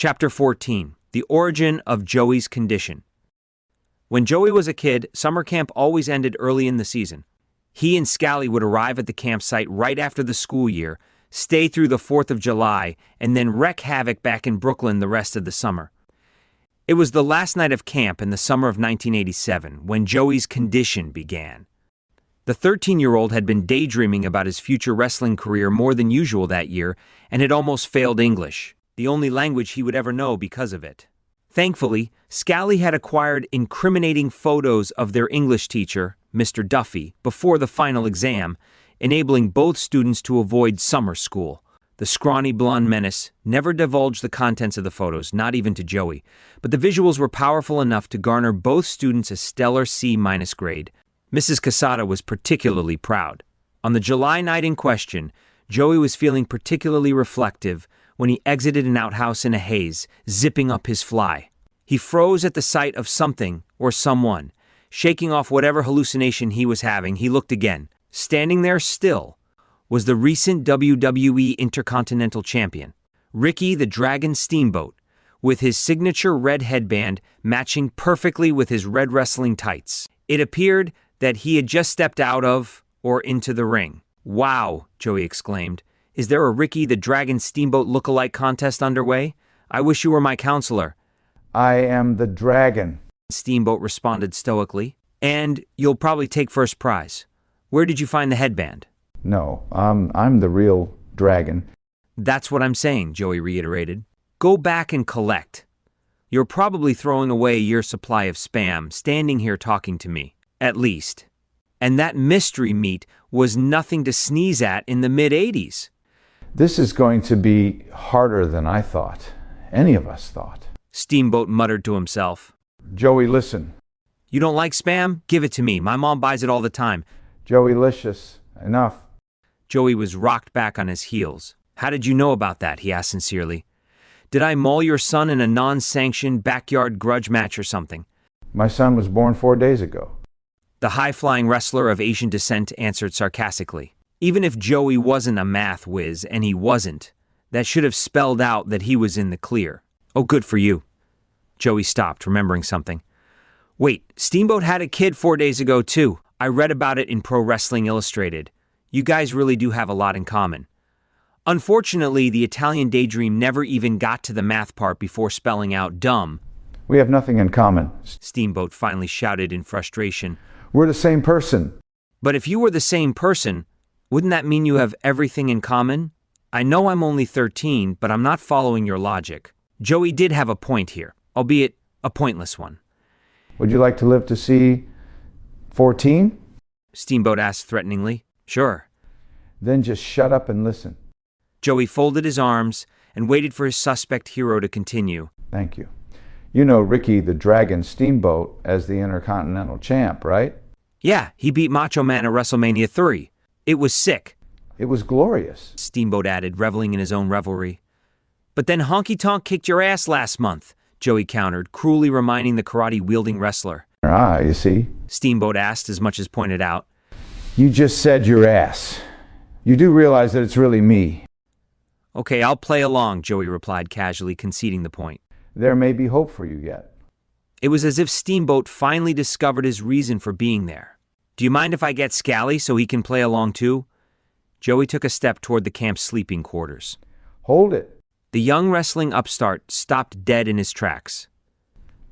Chapter 14. The Origin of Joey's Condition. When Joey was a kid, summer camp always ended early in the season. He and Scally would arrive at the campsite right after the school year, stay through the 4th of July, and then wreak havoc back in Brooklyn the rest of the summer. It was the last night of camp in the summer of 1987 when Joey's condition began. The 13-year-old had been daydreaming about his future wrestling career more than usual that year and had almost failed English, the only language he would ever know because of it. Thankfully, Scally had acquired incriminating photos of their English teacher, Mr. Duffy, before the final exam, enabling both students to avoid summer school. The scrawny blonde menace never divulged the contents of the photos, not even to Joey, but the visuals were powerful enough to garner both students a stellar C- grade. Mrs. Casada was particularly proud. On the July night in question, Joey was feeling particularly reflective when he exited an outhouse in a haze, zipping up his fly. He froze at the sight of something or someone. Shaking off whatever hallucination he was having, he looked again. Standing there still was the recent WWE Intercontinental Champion, Ricky the Dragon Steamboat, with his signature red headband matching perfectly with his red wrestling tights. It appeared that he had just stepped out of or into the ring. "Wow," Joey exclaimed. "Is there a Ricky the Dragon Steamboat look-alike contest underway? I wish you were my counselor." "I am the dragon," Steamboat responded stoically. "And you'll probably take first prize. Where did you find the headband?" "No, I'm the real dragon." "That's what I'm saying," Joey reiterated. "Go back and collect. You're probably throwing away your supply of spam, standing here talking to me, at least. And that mystery meat was nothing to sneeze at in the mid-'80s. "This is going to be harder than I thought. Any of us thought." Steamboat muttered to himself. "Joey, listen." "You don't like spam? Give it to me. My mom buys it all the time." "Joeylicious. Enough." Joey was rocked back on his heels. "How did you know about that?" he asked sincerely. "Did I maul your son in a non-sanctioned backyard grudge match or something?" "My son was born 4 days ago." The high-flying wrestler of Asian descent answered sarcastically. Even if Joey wasn't a math whiz, and he wasn't, that should have spelled out that he was in the clear. "Oh, good for you." Joey stopped, remembering something. "Wait, Steamboat had a kid 4 days ago, too. I read about it in Pro Wrestling Illustrated. You guys really do have a lot in common." Unfortunately, the Italian daydream never even got to the math part before spelling out dumb. "We have nothing in common," Steamboat finally shouted in frustration. "We're the same person." "But if you were the same person, wouldn't that mean you have everything in common? I know I'm only 13, but I'm not following your logic." Joey did have a point here, albeit a pointless one. "Would you like to live to see 14? Steamboat asked threateningly. "Sure." "Then just shut up and listen." Joey folded his arms and waited for his suspect hero to continue. "Thank you. You know Ricky the Dragon Steamboat as the Intercontinental Champ, right?" "Yeah, he beat Macho Man at WrestleMania 3. It was sick." "It was glorious," Steamboat added, reveling in his own revelry. "But then Honky Tonk kicked your ass last month," Joey countered, cruelly reminding the karate-wielding wrestler. "Ah, you see?" Steamboat asked as much as pointed out. "You just said your ass. You do realize that it's really me." "Okay, I'll play along," Joey replied casually, conceding the point. "There may be hope for you yet." It was as if Steamboat finally discovered his reason for being there. "Do you mind if I get Scally so he can play along too?" Joey took a step toward the camp's sleeping quarters. "Hold it." The young wrestling upstart stopped dead in his tracks.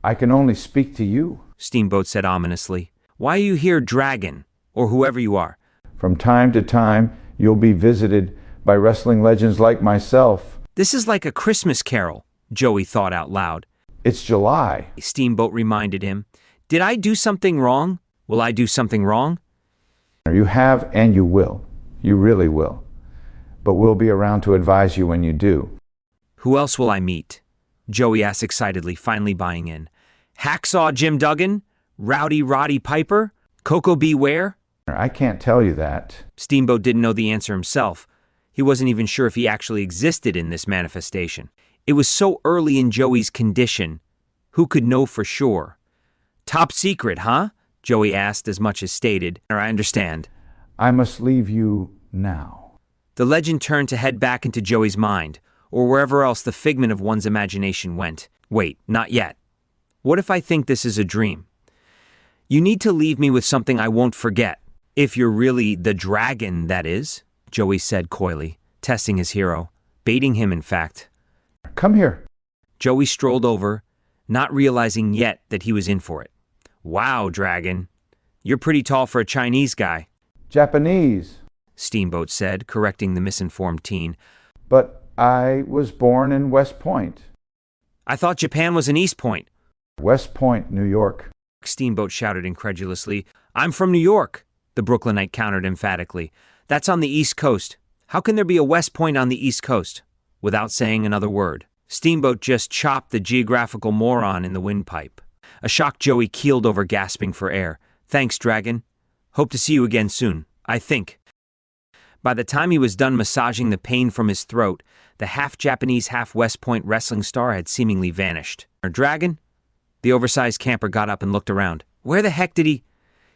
"I can only speak to you." Steamboat said ominously. "Why are you here, Dragon, or whoever you are?" "From time to time, you'll be visited by wrestling legends like myself." "This is like a Christmas carol," Joey thought out loud. "It's July." Steamboat reminded him. "Did I do something wrong? Will I do something wrong?" "You have and you will. You really will. But we'll be around to advise you when you do." "Who else will I meet?" Joey asked excitedly, finally buying in. "Hacksaw Jim Duggan? Rowdy Roddy Piper? Coco Beware?" "I can't tell you that." Steamboat didn't know the answer himself. He wasn't even sure if he actually existed in this manifestation. It was so early in Joey's condition. Who could know for sure? "Top secret, huh?" Joey asked as much as stated. "I understand." "I must leave you now." The legend turned to head back into Joey's mind. or wherever else the figment of one's imagination went. Wait, not yet. What if I think this is a dream? You need to leave me with something I won't forget. If you're really the dragon, that is, Joey said coyly, testing his hero, baiting him in fact. Come here. Joey strolled over, not realizing yet that he was in for it. Wow, dragon. You're pretty tall for a Chinese guy. Japanese. Steamboat said, correcting the misinformed teen. But I was born in West Point. I thought Japan was in East Point. West Point, New York. Steamboat shouted incredulously. I'm from New York, the Brooklynite countered emphatically. That's on the East Coast. How can there be a West Point on the East Coast? Without saying another word, Steamboat just chopped the geographical moron in the windpipe. A shocked Joey keeled over, gasping for air. Thanks, dragon. Hope to see you again soon, I think. By the time he was done massaging the pain from his throat, the half-Japanese, half-West Point wrestling star had seemingly vanished. Dragon? The oversized camper got up and looked around. Where the heck did he?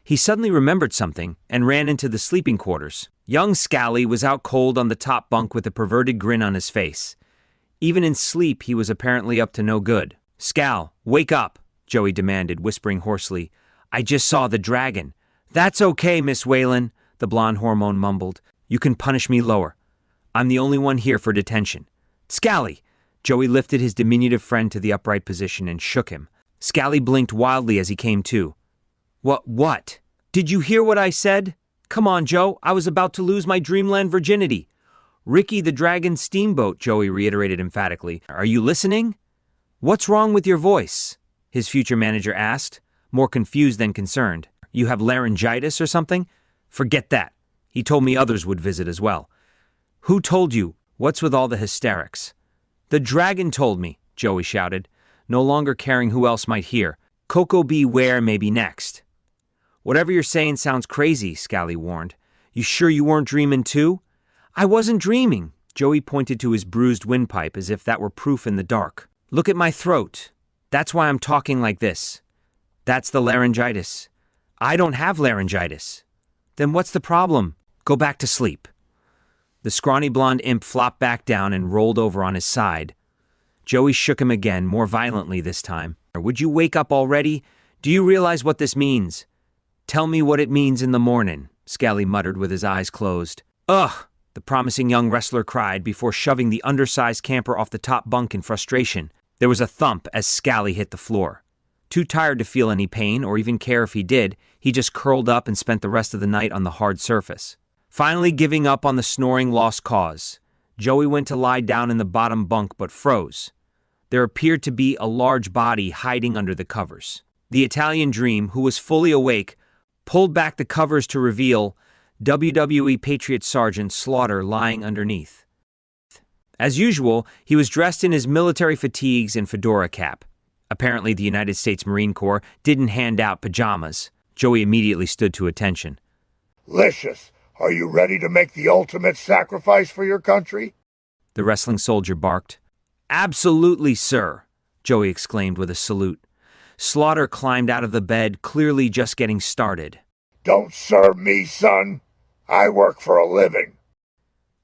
He suddenly remembered something and ran into the sleeping quarters. Young Scally was out cold on the top bunk with a perverted grin on his face. Even in sleep, he was apparently up to no good. Scal, wake up, Joey demanded, whispering hoarsely. I just saw the dragon. That's okay, Miss Whalen, the blonde hormone mumbled. You can punish me lower. I'm the only one here for detention. Scally! Joey lifted his diminutive friend to the upright position and shook him. Scally blinked wildly as he came to. What? Did you hear what I said? Come on, Joe, I was about to lose my dreamland virginity. Ricky the Dragon Steamboat, Joey reiterated emphatically. Are you listening? What's wrong with your voice? His future manager asked, more confused than concerned. You have laryngitis or something? Forget that. He told me others would visit as well. Who told you? What's with all the hysterics? The dragon told me, Joey shouted, no longer caring who else might hear. Coco Beware may be next. Whatever you're saying sounds crazy, Scally warned. You sure you weren't dreaming too? I wasn't dreaming. Joey pointed to his bruised windpipe as if that were proof in the dark. Look at my throat. That's why I'm talking like this. That's the laryngitis. I don't have laryngitis. Then what's the problem? Go back to sleep. The scrawny blonde imp flopped back down and rolled over on his side. Joey shook him again, more violently this time. Would you wake up already? Do you realize what this means? Tell me what it means in the morning, Scally muttered with his eyes closed. Ugh, the promising young wrestler cried before shoving the undersized camper off the top bunk in frustration. There was a thump as Scally hit the floor. Too tired to feel any pain or even care if he did, he just curled up and spent the rest of the night on the hard surface. Finally giving up on the snoring lost cause, Joey went to lie down in the bottom bunk but froze. There appeared to be a large body hiding under the covers. The Italian Dream, who was fully awake, pulled back the covers to reveal WWE Patriot Sergeant Slaughter lying underneath. As usual, he was dressed in his military fatigues and fedora cap. Apparently, the United States Marine Corps didn't hand out pajamas. Joey immediately stood to attention. Licious, are you ready to make the ultimate sacrifice for your country? The wrestling soldier barked. Absolutely, sir, Joey exclaimed with a salute. Slaughter climbed out of the bed, clearly just getting started. Don't serve me, son. I work for a living.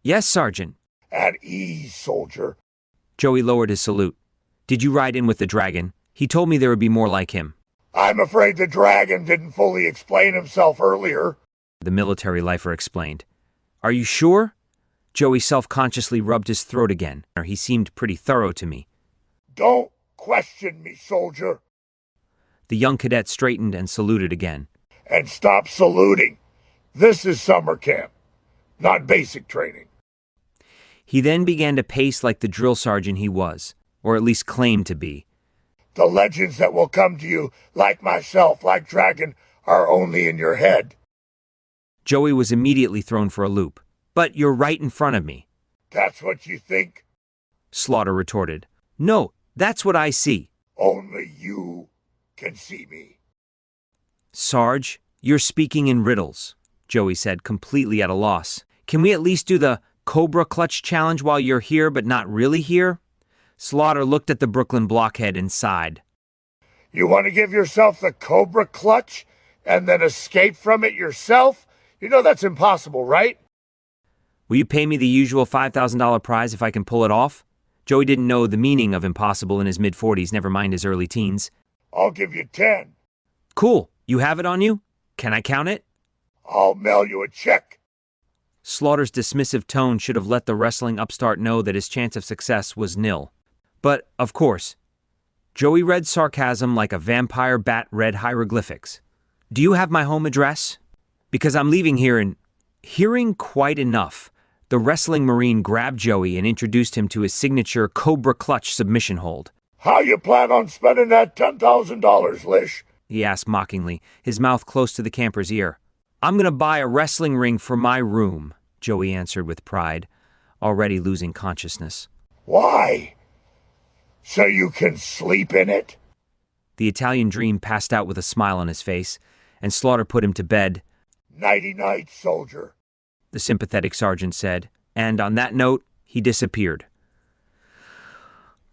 Yes, Sergeant. At ease, soldier. Joey lowered his salute. Did you ride in with the dragon? He told me there would be more like him. I'm afraid the dragon didn't fully explain himself earlier, the military lifer explained. Are you sure? Joey self-consciously rubbed his throat again. He seemed pretty thorough to me. Don't question me, soldier. The young cadet straightened and saluted again. And stop saluting. This is summer camp, not basic training. He then began to pace like the drill sergeant he was, or at least claimed to be. The legends that will come to you, like myself, like Dragon, are only in your head. Joey was immediately thrown for a loop. But you're right in front of me. That's what you think? Slaughter retorted. No, that's what I see. Only you can see me. Sarge, you're speaking in riddles, Joey said, completely at a loss. Can we at least do the Cobra Clutch challenge while you're here but not really here? Slaughter looked at the Brooklyn blockhead and sighed. You want to give yourself the Cobra Clutch and then escape from it yourself? You know that's impossible, right? Will you pay me the usual $5,000 prize if I can pull it off? Joey didn't know the meaning of impossible in his mid-40s, never mind his early teens. I'll give you 10. Cool. You have it on you? Can I count it? I'll mail you a check. Slaughter's dismissive tone should have let the wrestling upstart know that his chance of success was nil. But, of course, Joey read sarcasm like a vampire bat read hieroglyphics. Do you have my home address? Because I'm leaving here and... Hearing quite enough, the wrestling Marine grabbed Joey and introduced him to his signature Cobra Clutch submission hold. How you plan on spending that $10,000, Lish? He asked mockingly, his mouth close to the camper's ear. I'm going to buy a wrestling ring for my room, Joey answered with pride, already losing consciousness. Why? So you can sleep in it? The Italian dream passed out with a smile on his face, and Slaughter put him to bed. Nighty-night, soldier, the sympathetic sergeant said, and on that note, he disappeared.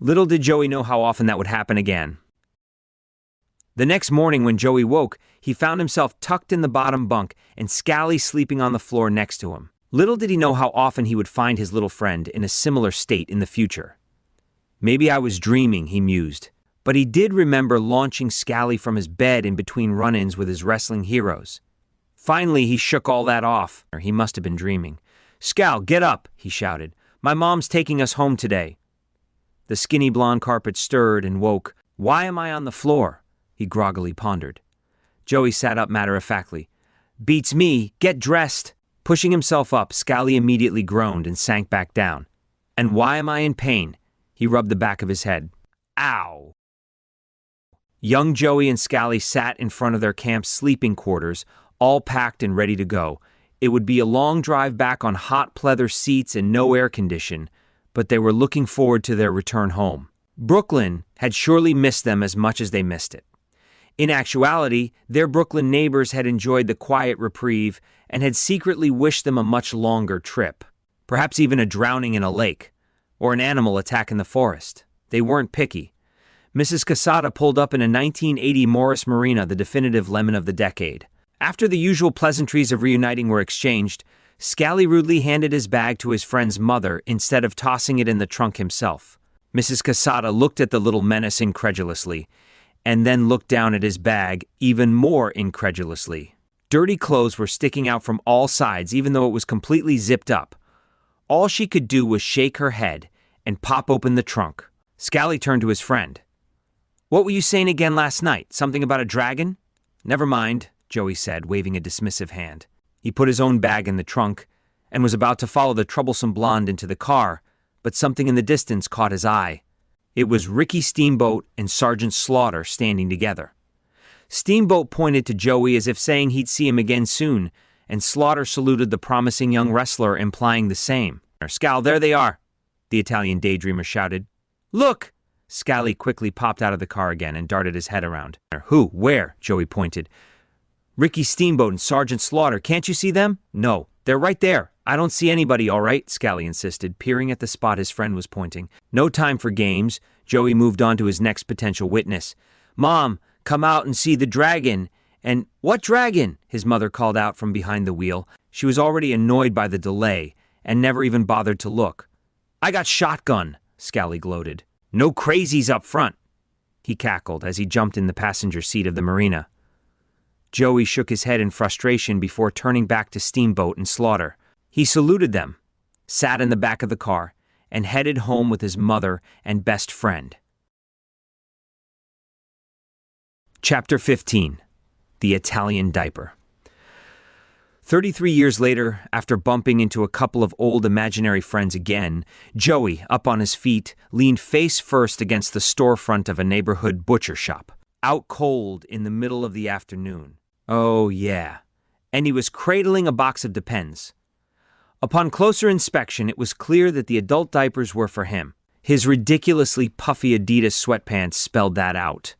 Little did Joey know how often that would happen again. The next morning when Joey woke, he found himself tucked in the bottom bunk and Scally sleeping on the floor next to him. Little did he know how often he would find his little friend in a similar state in the future. Maybe I was dreaming, he mused, but he did remember launching Scally from his bed in between run-ins with his wrestling heroes. Finally, he shook all that off. He must have been dreaming. "Scal, get up," he shouted. "My mom's taking us home today." The skinny blonde carpet stirred and woke. "Why am I on the floor?" he groggily pondered. Joey sat up matter-of-factly. "Beats me. Get dressed." Pushing himself up, Scally immediately groaned and sank back down. "And why am I in pain?" He rubbed the back of his head. "Ow." Young Joey and Scally sat in front of their camp's sleeping quarters, all packed and ready to go. It would be a long drive back on hot pleather seats and no air condition, but they were looking forward to their return home. Brooklyn had surely missed them as much as they missed it. In actuality, their Brooklyn neighbors had enjoyed the quiet reprieve and had secretly wished them a much longer trip, perhaps even a drowning in a lake, or an animal attack in the forest. They weren't picky. Mrs. Casada pulled up in a 1980 Morris Marina, the definitive lemon of the decade. After the usual pleasantries of reuniting were exchanged, Scally rudely handed his bag to his friend's mother instead of tossing it in the trunk himself. Mrs. Casada looked at the little menace incredulously, and then looked down at his bag even more incredulously. Dirty clothes were sticking out from all sides, even though it was completely zipped up. All she could do was shake her head and pop open the trunk. Scally turned to his friend. "What were you saying again last night? Something about a dragon?" "Never mind," Joey said, waving a dismissive hand. He put his own bag in the trunk and was about to follow the troublesome blonde into the car, but something in the distance caught his eye. It was Ricky Steamboat and Sergeant Slaughter standing together. Steamboat pointed to Joey as if saying he'd see him again soon, and Slaughter saluted the promising young wrestler, implying the same. "Scal, there they are," the Italian daydreamer shouted. "Look!" Scally quickly popped out of the car again and darted his head around. "Who? Where?" Joey pointed. "Ricky Steamboat and Sergeant Slaughter. Can't you see them?" "No, they're right there." "I don't see anybody, all right," Scally insisted, peering at the spot his friend was pointing. No time for games. Joey moved on to his next potential witness. "Mom, come out and see the dragon." "And what dragon?" his mother called out from behind the wheel. She was already annoyed by the delay and never even bothered to look. "I got shotgun," Scally gloated. "No crazies up front," he cackled as he jumped in the passenger seat of the Marina. Joey shook his head in frustration before turning back to Steamboat and Slaughter. He saluted them, sat in the back of the car, and headed home with his mother and best friend. Chapter 15. The Italian Diaper. 33 years later, after bumping into a couple of old imaginary friends again, Joey, up on his feet, leaned face first against the storefront of a neighborhood butcher shop. Out cold in the middle of the afternoon. Oh, yeah. And he was cradling a box of Depends. Upon closer inspection, it was clear that the adult diapers were for him. His ridiculously puffy Adidas sweatpants spelled that out.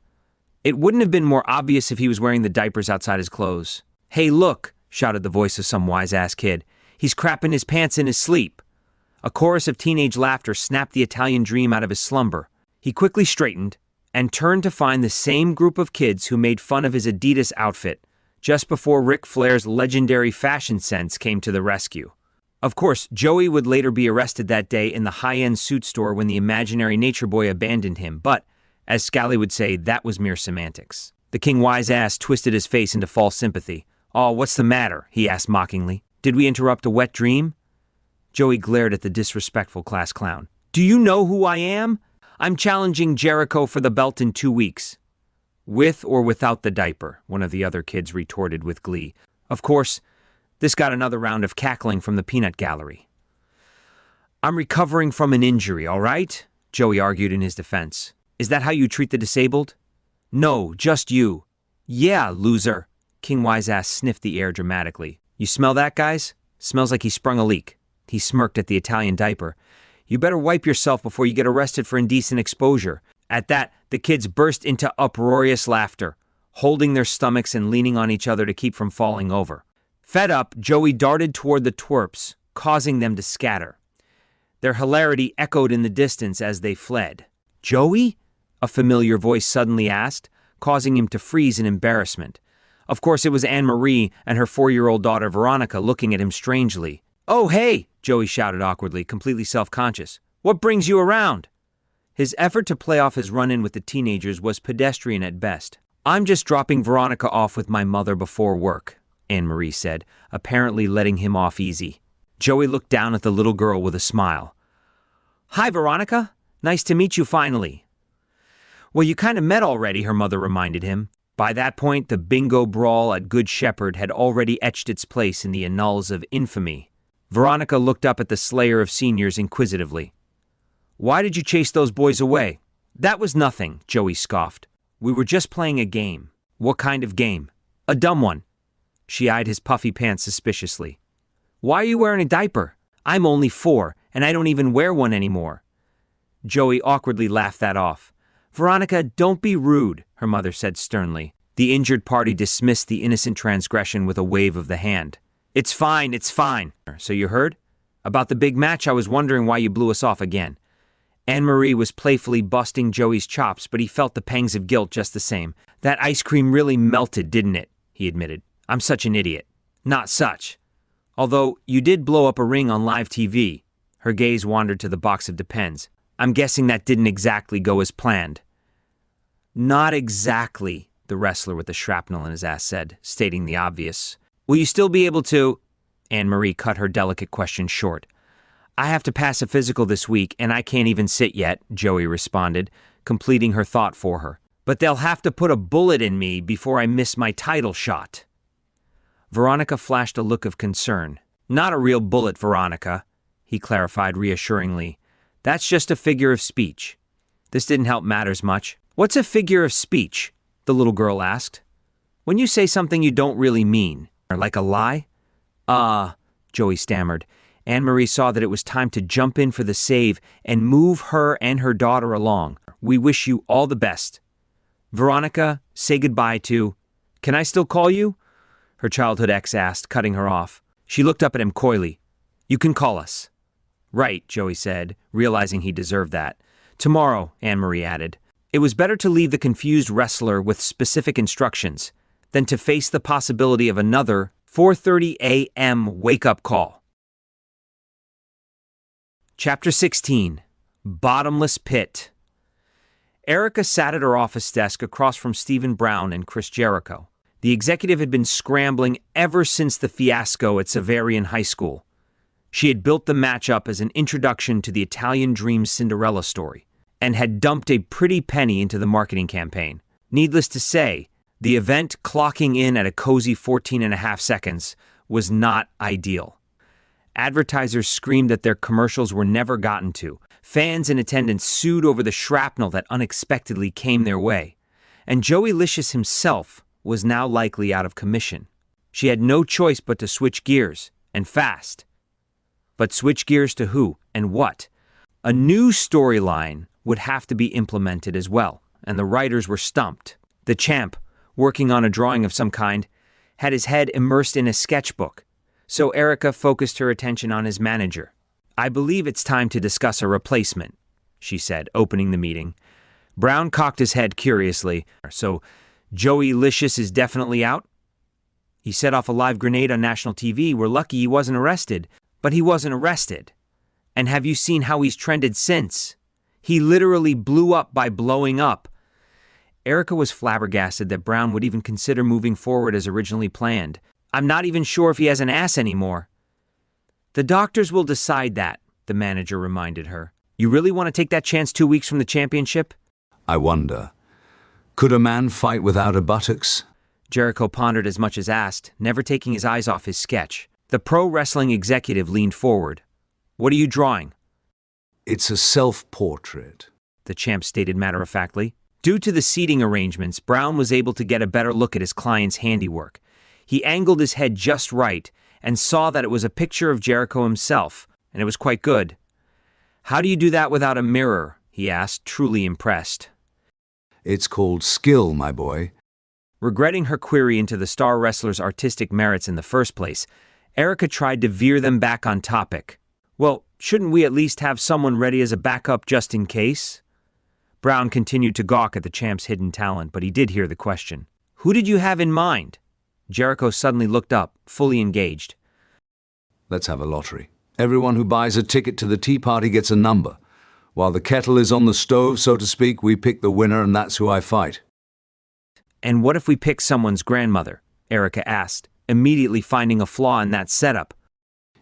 It wouldn't have been more obvious if he was wearing the diapers outside his clothes. "Hey, look," shouted the voice of some wise-ass kid. "He's crapping his pants in his sleep." A chorus of teenage laughter snapped the Italian dream out of his slumber. He quickly straightened and turned to find the same group of kids who made fun of his Adidas outfit just before Ric Flair's legendary fashion sense came to the rescue. Of course, Joey would later be arrested that day in the high-end suit store when the imaginary nature boy abandoned him, but, as Scally would say, that was mere semantics. The king wise-ass twisted his face into false sympathy. "Oh, what's the matter?" he asked mockingly. "Did we interrupt a wet dream?" Joey glared at the disrespectful class clown. "Do you know who I am? I'm challenging Jericho for the belt in 2 weeks." "With or without the diaper," one of the other kids retorted with glee. Of course, this got another round of cackling from the peanut gallery. "I'm recovering from an injury, all right?" Joey argued in his defense. "Is that how you treat the disabled?" "No, just you." "Yeah, loser." King Wise-Ass sniffed the air dramatically. "You smell that, guys? Smells like he sprung a leak." He smirked at the Italian diaper. "You better wipe yourself before you get arrested for indecent exposure." At that, the kids burst into uproarious laughter, holding their stomachs and leaning on each other to keep from falling over. Fed up, Joey darted toward the twerps, causing them to scatter. Their hilarity echoed in the distance as they fled. "Joey?" a familiar voice suddenly asked, causing him to freeze in embarrassment. Of course, it was Anne-Marie and her 4-year-old daughter Veronica looking at him strangely. "Oh, hey!" Joey shouted awkwardly, completely self-conscious. "What brings you around?" His effort to play off his run-in with the teenagers was pedestrian at best. "I'm just dropping Veronica off with my mother before work," Anne-Marie said, apparently letting him off easy. Joey looked down at the little girl with a smile. "Hi, Veronica. Nice to meet you finally." "Well, you kind of met already," her mother reminded him. By that point, the bingo brawl at Good Shepherd had already etched its place in the annals of infamy. Veronica looked up at the slayer of seniors inquisitively. "Why did you chase those boys away?" "That was nothing," Joey scoffed. "We were just playing a game." "What kind of game?" "A dumb one." She eyed his puffy pants suspiciously. "Why are you wearing a diaper?" "I'm only 4, and I don't even wear one anymore." Joey awkwardly laughed that off. "Veronica, don't be rude," her mother said sternly. The injured party dismissed the innocent transgression with a wave of the hand. It's fine. "So you heard? About the big match, I was wondering why you blew us off again." Anne-Marie was playfully busting Joey's chops, but he felt the pangs of guilt just the same. "That ice cream really melted, didn't it?" he admitted. "I'm such an idiot." "Not such. Although, you did blow up a ring on live TV." Her gaze wandered to the box of Depends. "I'm guessing that didn't exactly go as planned." "Not exactly," the wrestler with the shrapnel in his ass said, stating the obvious. "Will you still be able to—" Anne-Marie cut her delicate question short. "I have to pass a physical this week, and I can't even sit yet," Joey responded, completing her thought for her. "But they'll have to put a bullet in me before I miss my title shot." Veronica flashed a look of concern. "Not a real bullet, Veronica," he clarified reassuringly. "That's just a figure of speech." This didn't help matters much. "What's a figure of speech?" the little girl asked. "When you say something you don't really mean, like a lie?" Joey stammered. Anne-Marie saw that it was time to jump in for the save and move her and her daughter along. "We wish you all the best. Veronica, say goodbye to—" "Can I still call you?" her childhood ex asked, cutting her off. She looked up at him coyly. "You can call us." "Right," Joey said, realizing he deserved that. "Tomorrow," Anne-Marie added. It was better to leave the confused wrestler with specific instructions than to face the possibility of another 4:30 a.m. wake-up call. Chapter 16. Bottomless Pit. Erica sat at her office desk across from Stephen Brown and Chris Jericho. The executive had been scrambling ever since the fiasco at Severian High School. She had built the match up as an introduction to the Italian Dream Cinderella story, and had dumped a pretty penny into the marketing campaign. Needless to say, the event clocking in at a cozy 14.5 seconds was not ideal. Advertisers screamed that their commercials were never gotten to. Fans in attendance sued over the shrapnel that unexpectedly came their way. And Joeylicious himself was now likely out of commission. She had no choice but to switch gears, and fast. But switch gears to who and what? A new storyline would have to be implemented as well, and the writers were stumped. The champ, working on a drawing of some kind, had his head immersed in a sketchbook, so Erica focused her attention on his manager. "I believe it's time to discuss a replacement," she said, opening the meeting. Brown cocked his head curiously. "So, Joeylicious is definitely out?" "He set off a live grenade on national TV. We're lucky he wasn't arrested." But he wasn't arrested. And have you seen how he's trended since? He literally blew up by blowing up. Erica was flabbergasted that Brown would even consider moving forward as originally planned. I'm not even sure if he has an ass anymore. The doctors will decide that, the manager reminded her. You really want to take that chance 2 weeks from the championship? I wonder, could a man fight without a buttocks? Jericho pondered as much as asked, never taking his eyes off his sketch. The pro wrestling executive leaned forward. What are you drawing? It's a self-portrait, the champ stated matter-of-factly. Due to the seating arrangements, Brown was able to get a better look at his client's handiwork. He angled his head just right and saw that it was a picture of Jericho himself, and it was quite good. How do you do that without a mirror? He asked, truly impressed. It's called skill, my boy. Regretting her query into the star wrestler's artistic merits in the first place, Erica tried to veer them back on topic. Well, shouldn't we at least have someone ready as a backup just in case? Brown continued to gawk at the champ's hidden talent, but he did hear the question. Who did you have in mind? Jericho suddenly looked up, fully engaged. Let's have a lottery. Everyone who buys a ticket to the tea party gets a number. While the kettle is on the stove, so to speak, we pick the winner, and that's who I fight. And what if we pick someone's grandmother? Erica asked, immediately finding a flaw in that setup.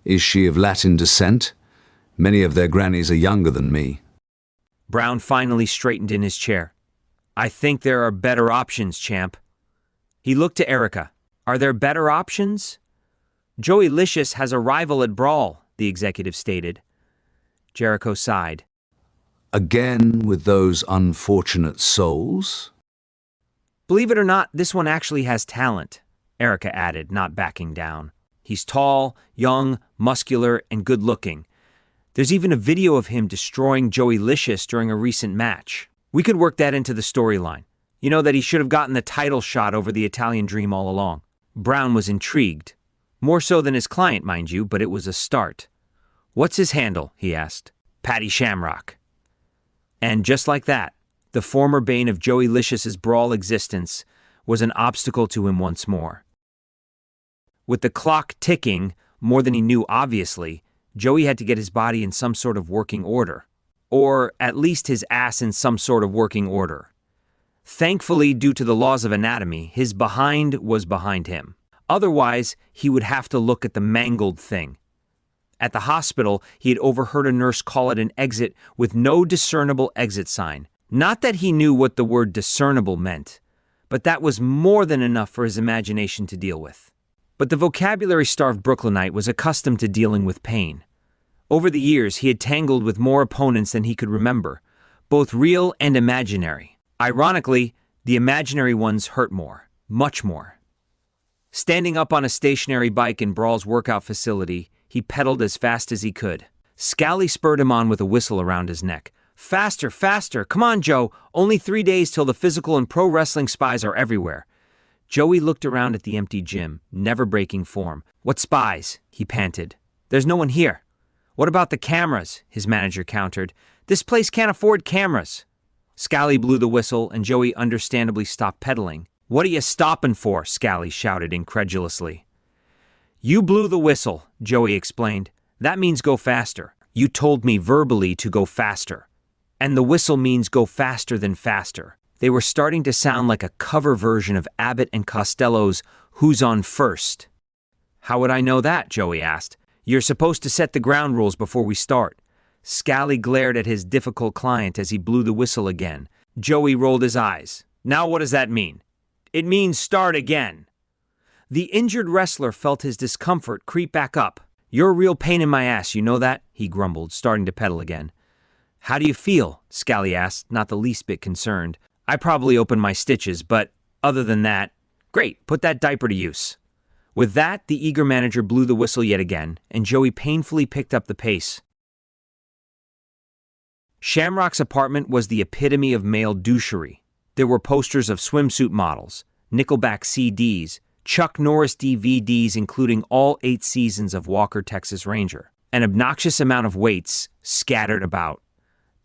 Is she of Latin descent? Many of their grannies are younger than me. Brown finally straightened in his chair. I think there are better options, champ. He looked to Erica. Are there better options? Joeylicious has a rival at Brawl, the executive stated. Jericho sighed. Again with those unfortunate souls? Believe it or not, this one actually has talent, Erica added, not backing down. He's tall, young, muscular, and good-looking. There's even a video of him destroying Joeylicious during a recent match. We could work that into the storyline. You know that he should have gotten the title shot over the Italian Dream all along. Brown was intrigued. More so than his client, mind you, but it was a start. What's his handle? He asked. Patty Shamrock. And just like that, the former bane of Joeylicious's Brawl existence was an obstacle to him once more. With the clock ticking, more than he knew obviously, Joey had to get his body in some sort of working order. Or at least his ass in some sort of working order. Thankfully, due to the laws of anatomy, his behind was behind him. Otherwise, he would have to look at the mangled thing. At the hospital, he had overheard a nurse call it an exit with no discernible exit sign. Not that he knew what the word discernible meant, but that was more than enough for his imagination to deal with. But the vocabulary-starved Brooklynite was accustomed to dealing with pain. Over the years, he had tangled with more opponents than he could remember, both real and imaginary. Ironically, the imaginary ones hurt more, much more. Standing up on a stationary bike in Brawl's workout facility, he pedaled as fast as he could. Scally spurred him on with a whistle around his neck. Faster, faster! Come on, Joe! Only 3 days till the physical and pro wrestling spies are everywhere. Joey looked around at the empty gym, never breaking form. What spies? He panted. There's no one here. What about the cameras? His manager countered. This place can't afford cameras. Scally blew the whistle, and Joey understandably stopped pedaling. What are you stopping for? Scally shouted incredulously. You blew the whistle, Joey explained. That means go faster. You told me verbally to go faster. And the whistle means go faster than faster. They were starting to sound like a cover version of Abbott and Costello's Who's On First. How would I know that? Joey asked. You're supposed to set the ground rules before we start. Scally glared at his difficult client as he blew the whistle again. Joey rolled his eyes. Now what does that mean? It means start again. The injured wrestler felt his discomfort creep back up. You're a real pain in my ass, you know that? He grumbled, starting to pedal again. How do you feel? Scally asked, not the least bit concerned. I probably opened my stitches, but other than that, great, put that diaper to use. With that, the eager manager blew the whistle yet again, and Joey painfully picked up the pace. Shamrock's apartment was the epitome of male douchery. There were posters of swimsuit models, Nickelback CDs, Chuck Norris DVDs including all 8 seasons of Walker, Texas Ranger, an obnoxious amount of weights scattered about,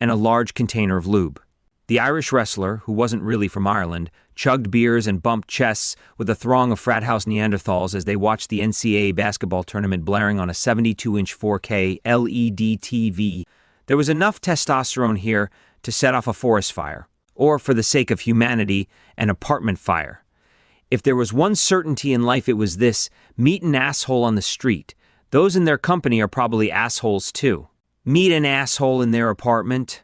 and a large container of lube. The Irish wrestler, who wasn't really from Ireland, chugged beers and bumped chests with a throng of frat house Neanderthals as they watched the NCAA basketball tournament blaring on a 72-inch 4K LED TV. There was enough testosterone here to set off a forest fire, or, for the sake of humanity, an apartment fire. If there was one certainty in life, it was this: meet an asshole on the street. Those in their company are probably assholes too. Meet an asshole in their apartment.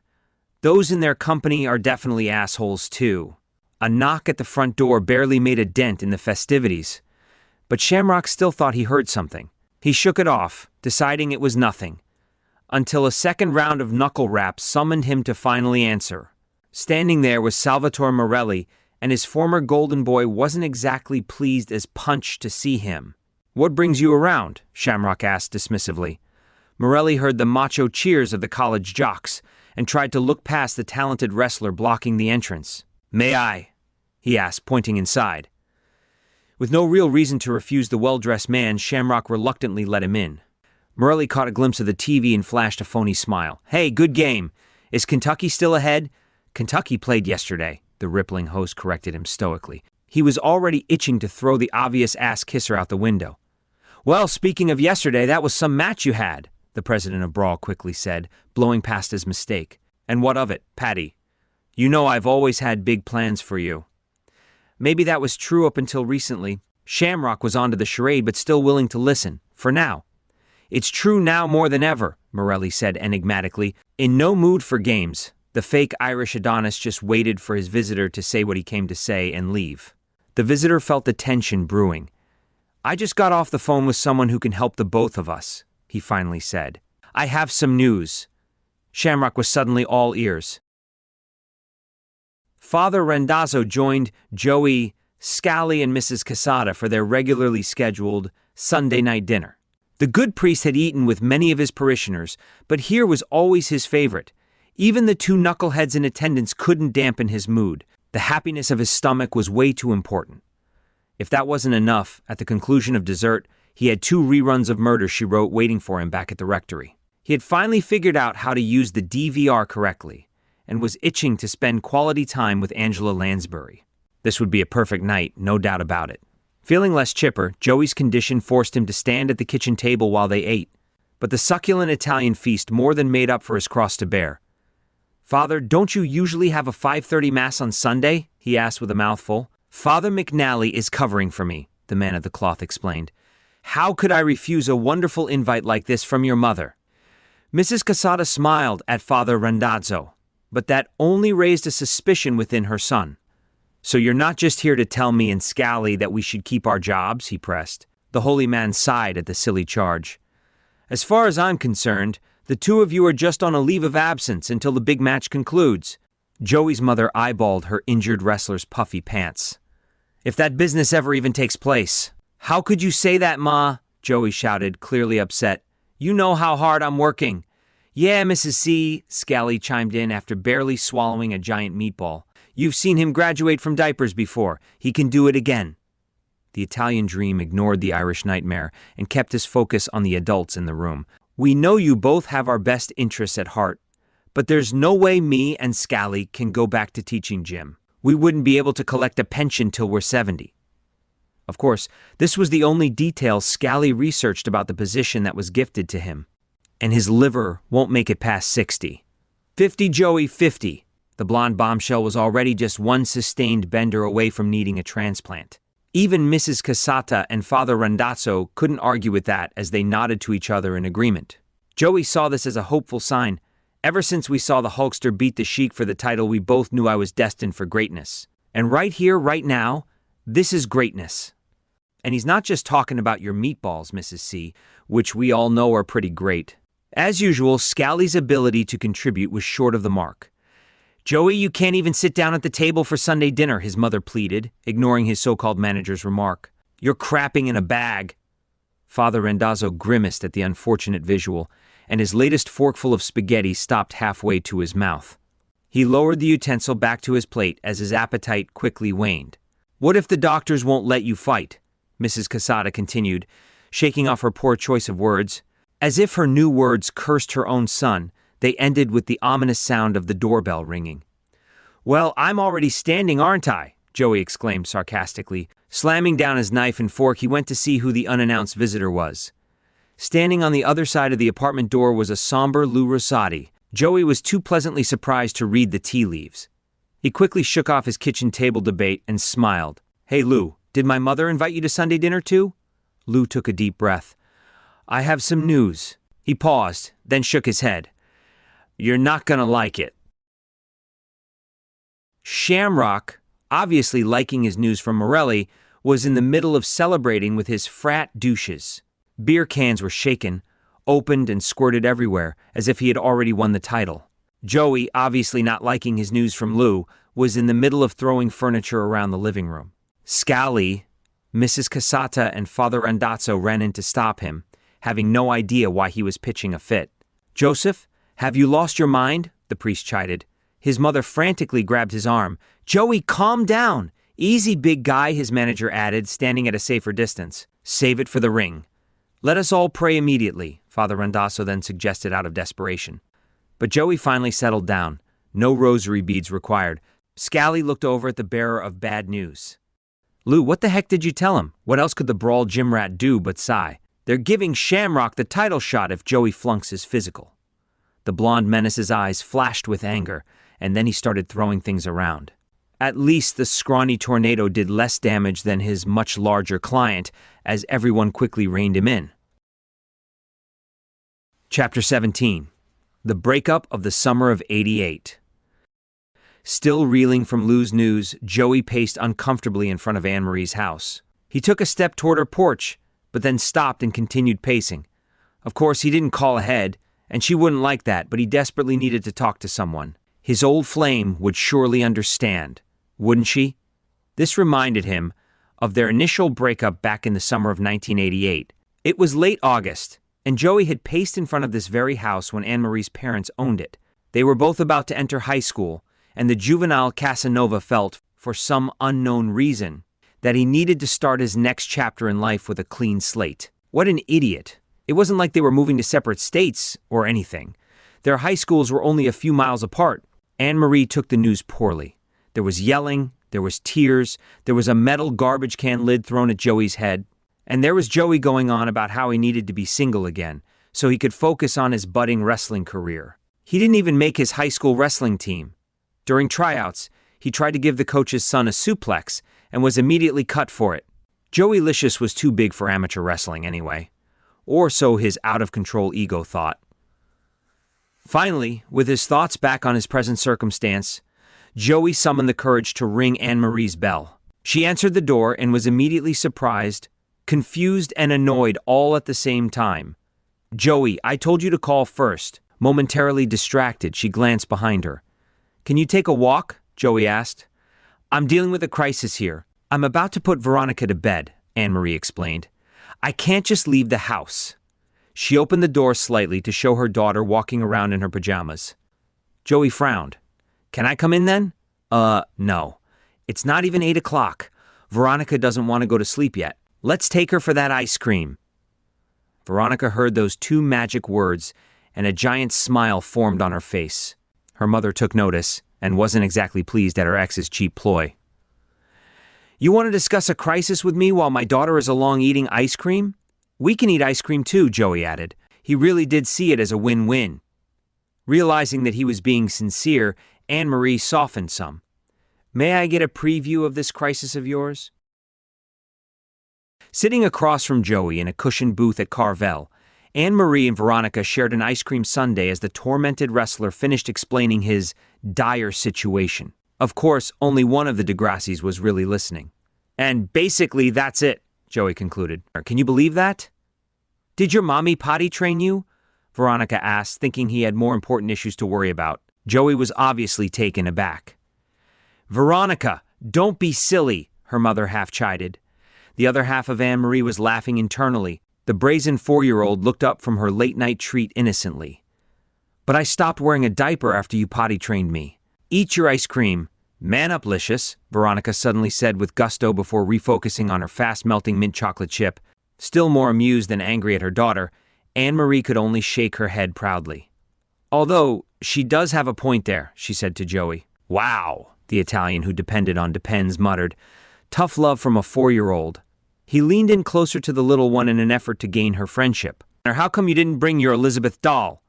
Those in their company are definitely assholes too. A knock at the front door barely made a dent in the festivities. But Shamrock still thought he heard something. He shook it off, deciding it was nothing, until a second round of knuckle raps summoned him to finally answer. Standing there was Salvatore Morelli, and his former golden boy wasn't exactly pleased as punch to see him. "What brings you around?" Shamrock asked dismissively. Morelli heard the macho cheers of the college jocks and tried to look past the talented wrestler blocking the entrance. "May I?" he asked, pointing inside. With no real reason to refuse the well-dressed man, Shamrock reluctantly let him in. Morelli caught a glimpse of the TV and flashed a phony smile. "Hey, good game. Is Kentucky still ahead?" "Kentucky played yesterday," the rippling host corrected him stoically. He was already itching to throw the obvious ass-kisser out the window. "Well, speaking of yesterday, that was some match you had," the president of Brawl quickly said, blowing past his mistake. "And what of it, Patty? You know I've always had big plans for you." Maybe that was true up until recently. Shamrock was onto the charade, but still willing to listen, for now. "It's true now more than ever," Morelli said enigmatically. In no mood for games, the fake Irish Adonis just waited for his visitor to say what he came to say and leave. The visitor felt the tension brewing. "I just got off the phone with someone who can help the both of us," he finally said. "I have some news." Shamrock was suddenly all ears. Father Randazzo joined Joey, Scally, and Mrs. Casada for their regularly scheduled Sunday night dinner. The good priest had eaten with many of his parishioners, but here was always his favorite. Even the two knuckleheads in attendance couldn't dampen his mood. The happiness of his stomach was way too important. If that wasn't enough, at the conclusion of dessert, he had 2 reruns of Murder, She Wrote waiting for him back at the rectory. He had finally figured out how to use the DVR correctly, and was itching to spend quality time with Angela Lansbury. This would be a perfect night, no doubt about it. Feeling less chipper, Joey's condition forced him to stand at the kitchen table while they ate, but the succulent Italian feast more than made up for his cross to bear. "Father, don't you usually have a 5:30 Mass on Sunday?" he asked with a mouthful. "Father McNally is covering for me," the man of the cloth explained. "How could I refuse a wonderful invite like this from your mother?" Mrs. Casada smiled at Father Randazzo, but that only raised a suspicion within her son. "So you're not just here to tell me and Scally that we should keep our jobs?" he pressed. The holy man sighed at the silly charge. "As far as I'm concerned, the two of you are just on a leave of absence until the big match concludes." Joey's mother eyeballed her injured wrestler's puffy pants. "If that business ever even takes place." "How could you say that, Ma?" Joey shouted, clearly upset. "You know how hard I'm working." "Yeah, Mrs. C," Scally chimed in after barely swallowing a giant meatball. "You've seen him graduate from diapers before. He can do it again." The Italian dream ignored the Irish nightmare and kept his focus on the adults in the room. "We know you both have our best interests at heart, but there's no way me and Scally can go back to teaching gym. We wouldn't be able to collect a pension till we're 70. Of course, this was the only detail Scally researched about the position that was gifted to him. And his liver won't make it past 60. 50, Joey, 50. The blonde bombshell was already just one sustained bender away from needing a transplant. Even Mrs. Casata and Father Randazzo couldn't argue with that as they nodded to each other in agreement. Joey saw this as a hopeful sign. Ever since we saw the Hulkster beat the Sheik for the title, we both knew I was destined for greatness. And right here, right now, this is greatness. And he's not just talking about your meatballs, Mrs. C, which we all know are pretty great. As usual, Scally's ability to contribute was short of the mark. "Joey, you can't even sit down at the table for Sunday dinner," his mother pleaded, ignoring his so-called manager's remark. "You're crapping in a bag." Father Randazzo grimaced at the unfortunate visual, and his latest forkful of spaghetti stopped halfway to his mouth. He lowered the utensil back to his plate as his appetite quickly waned. "What if the doctors won't let you fight?" Mrs. Casada continued, shaking off her poor choice of words. As if her new words cursed her own son, they ended with the ominous sound of the doorbell ringing. Well, I'm already standing, aren't I? Joey exclaimed sarcastically. Slamming down his knife and fork, he went to see who the unannounced visitor was. Standing on the other side of the apartment door was a somber Lou Rosati. Joey was too pleasantly surprised to read the tea leaves. He quickly shook off his kitchen table debate and smiled. Hey, Lou, did my mother invite you to Sunday dinner too? Lou took a deep breath. I have some news. He paused, then shook his head. You're not gonna like it. Shamrock, obviously liking his news from Morelli, was in the middle of celebrating with his frat douches. Beer cans were shaken, opened and squirted everywhere, as if he had already won the title. Joey, obviously not liking his news from Lou, was in the middle of throwing furniture around the living room. Scally, Mrs. Casata, and Father Randazzo ran in to stop him, having no idea why he was pitching a fit. Joseph, have you lost your mind? The priest chided. His mother frantically grabbed his arm. Joey, calm down. Easy, big guy, his manager added, standing at a safer distance. Save it for the ring. Let us all pray immediately, Father Randazzo then suggested out of desperation. But Joey finally settled down. No rosary beads required. Scally looked over at the bearer of bad news. Lou, what the heck did you tell him? What else could the brawl gym rat do but sigh? They're giving Shamrock the title shot if Joey flunks his physical. The blonde menace's eyes flashed with anger, and then he started throwing things around. At least the scrawny tornado did less damage than his much larger client, as everyone quickly reined him in. Chapter 17. The Breakup of the Summer of '88. Still reeling from Lou's news, Joey paced uncomfortably in front of Anne-Marie's house. He took a step toward her porch, but then stopped and continued pacing. Of course, he didn't call ahead, and she wouldn't like that, but he desperately needed to talk to someone. His old flame would surely understand, wouldn't she? This reminded him of their initial breakup back in the summer of 1988. It was late August, and Joey had paced in front of this very house when Anne-Marie's parents owned it. They were both about to enter high school, and the juvenile Casanova felt, for some unknown reason, that he needed to start his next chapter in life with a clean slate. What an idiot. It wasn't like they were moving to separate states or anything. Their high schools were only a few miles apart. Anne-Marie took the news poorly. There was yelling, there was tears, there was a metal garbage can lid thrown at Joey's head, and there was Joey going on about how he needed to be single again, so he could focus on his budding wrestling career. He didn't even make his high school wrestling team. During tryouts, he tried to give the coach's son a suplex and was immediately cut for it. Joeylicious was too big for amateur wrestling anyway, or so his out-of-control ego thought. Finally, with his thoughts back on his present circumstance, Joey summoned the courage to ring Anne-Marie's bell. She answered the door and was immediately surprised, confused, and annoyed all at the same time. Joey, I told you to call first. Momentarily distracted, she glanced behind her. Can you take a walk? Joey asked. I'm dealing with a crisis here. I'm about to put Veronica to bed, Anne-Marie explained. I can't just leave the house. She opened the door slightly to show her daughter walking around in her pajamas. Joey frowned. Can I come in then? No. It's not even 8 o'clock. Veronica doesn't want to go to sleep yet. Let's take her for that ice cream. Veronica heard those two magic words, and a giant smile formed on her face. Her mother took notice, and wasn't exactly pleased at her ex's cheap ploy. You want to discuss a crisis with me while my daughter is along eating ice cream? We can eat ice cream too, Joey added. He really did see it as a win-win. Realizing that he was being sincere, Anne-Marie softened some. May I get a preview of this crisis of yours? Sitting across from Joey in a cushioned booth at Carvel, Anne-Marie and Veronica shared an ice cream sundae as the tormented wrestler finished explaining his dire situation. Of course, only one of the Degrassis was really listening. And basically, that's it, Joey concluded. Can you believe that? Did your mommy potty train you? Veronica asked, thinking he had more important issues to worry about. Joey was obviously taken aback. Veronica, don't be silly, her mother half chided. The other half of Anne-Marie was laughing internally. The brazen 4-year-old looked up from her late-night treat innocently. But I stopped wearing a diaper after you potty trained me. Eat your ice cream. Man up, Licious, Veronica suddenly said with gusto before refocusing on her fast-melting mint chocolate chip. Still more amused than angry at her daughter, Anne-Marie could only shake her head proudly. Although, she does have a point there, she said to Joey. Wow, the Italian who depended on Depends muttered. Tough love from a 4-year-old. He leaned in closer to the little one in an effort to gain her friendship. How come you didn't bring your Elizabeth doll?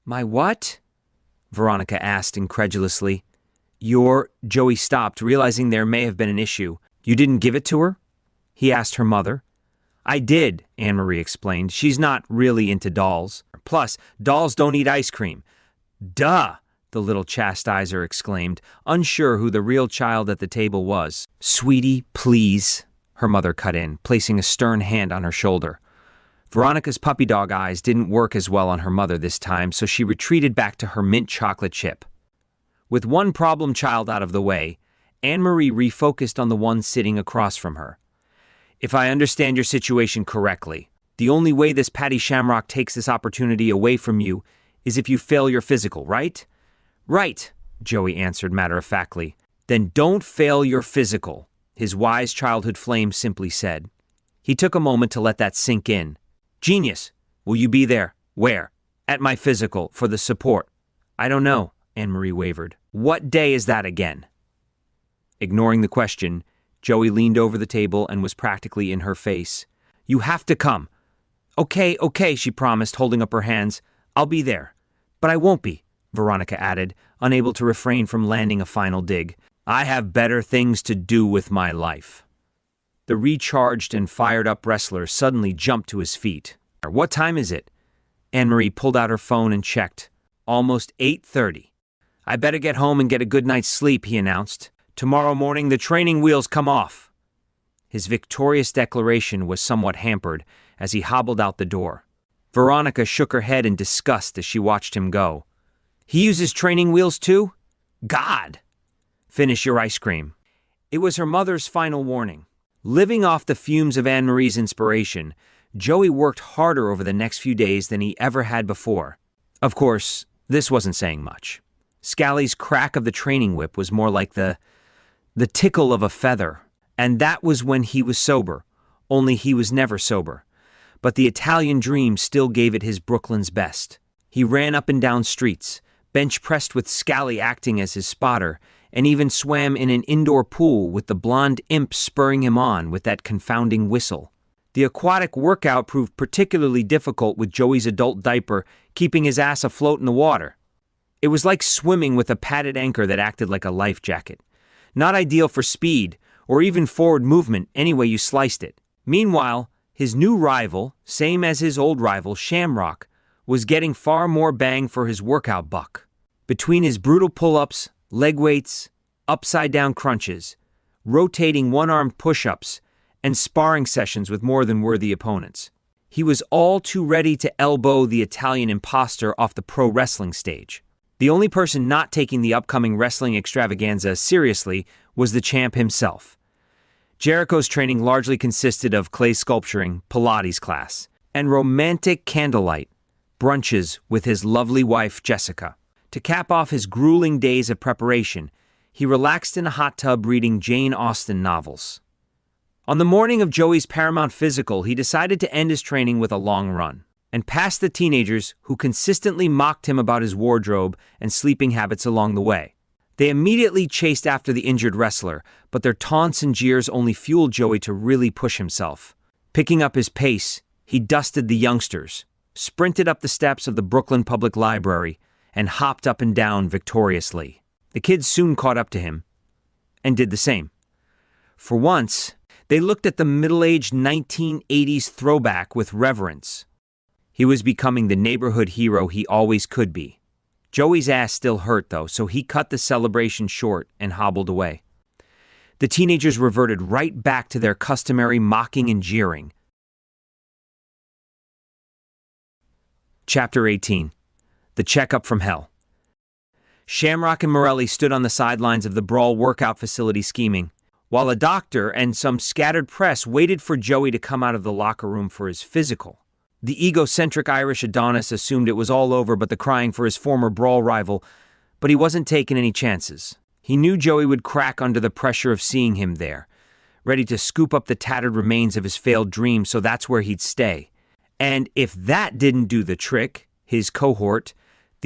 My what? Veronica asked incredulously. Joey stopped, realizing there may have been an issue. You didn't give it to her? He asked her mother. I did, Anne-Marie explained. She's not really into dolls. Plus, dolls don't eat ice cream. Duh, the little chastiser exclaimed, unsure who the real child at the table was. Sweetie, please, her mother cut in, placing a stern hand on her shoulder. Veronica's puppy dog eyes didn't work as well on her mother this time, so she retreated back to her mint chocolate chip. With one problem child out of the way, Anne-Marie refocused on the one sitting across from her. If I understand your situation correctly, the only way this Patty Shamrock takes this opportunity away from you is if you fail your physical, right? Right, Joey answered matter-of-factly. Then don't fail your physical, his wise childhood flame simply said. He took a moment to let that sink in. Genius, will you be there? Where? At my physical, for the support. I don't know, Anne-Marie wavered. What day is that again? Ignoring the question, Joey leaned over the table and was practically in her face. You have to come. Okay, she promised, holding up her hands. I'll be there. But I won't be, Veronica added, unable to refrain from landing a final dig. I have better things to do with my life. The recharged and fired-up wrestler suddenly jumped to his feet. What time is it? Anne-Marie pulled out her phone and checked. Almost 8:30. I better get home and get a good night's sleep, he announced. Tomorrow morning the training wheels come off. His victorious declaration was somewhat hampered as he hobbled out the door. Veronica shook her head in disgust as she watched him go. He uses training wheels too? God! Finish your ice cream. It was her mother's final warning. Living off the fumes of Anne-Marie's inspiration, Joey worked harder over the next few days than he ever had before. Of course, this wasn't saying much. Scally's crack of the training whip was more like the tickle of a feather, and that was when he was sober, only he was never sober. But the Italian dream still gave it his Brooklyn's best. He ran up and down streets, bench-pressed with Scally acting as his spotter, and even swam in an indoor pool with the blonde imp spurring him on with that confounding whistle. The aquatic workout proved particularly difficult with Joey's adult diaper keeping his ass afloat in the water. It was like swimming with a padded anchor that acted like a life jacket. Not ideal for speed, or even forward movement any way you sliced it. Meanwhile, his new rival, same as his old rival, Shamrock, was getting far more bang for his workout buck. Between his brutal pull-ups, leg weights, upside-down crunches, rotating one-armed push-ups, and sparring sessions with more than worthy opponents, he was all too ready to elbow the Italian imposter off the pro wrestling stage. The only person not taking the upcoming wrestling extravaganza seriously was the champ himself. Jericho's training largely consisted of clay sculpturing, Pilates class, and romantic candlelight brunches with his lovely wife, Jessica. To cap off his grueling days of preparation, he relaxed in a hot tub reading Jane Austen novels. On the morning of Joey's Paramount Physical, he decided to end his training with a long run, and past the teenagers who consistently mocked him about his wardrobe and sleeping habits along the way. They immediately chased after the injured wrestler, but their taunts and jeers only fueled Joey to really push himself. Picking up his pace, he dusted the youngsters, sprinted up the steps of the Brooklyn Public Library, and hopped up and down victoriously. The kids soon caught up to him, and did the same. For once, they looked at the middle-aged 1980s throwback with reverence. He was becoming the neighborhood hero he always could be. Joey's ass still hurt, though, so he cut the celebration short and hobbled away. The teenagers reverted right back to their customary mocking and jeering. Chapter 18. The Checkup from Hell. Shamrock and Morelli stood on the sidelines of the Brawl workout facility scheming, while a doctor and some scattered press waited for Joey to come out of the locker room for his physical. The egocentric Irish Adonis assumed it was all over but the crying for his former Brawl rival, but he wasn't taking any chances. He knew Joey would crack under the pressure of seeing him there, ready to scoop up the tattered remains of his failed dream, so that's where he'd stay. And if that didn't do the trick, his cohort,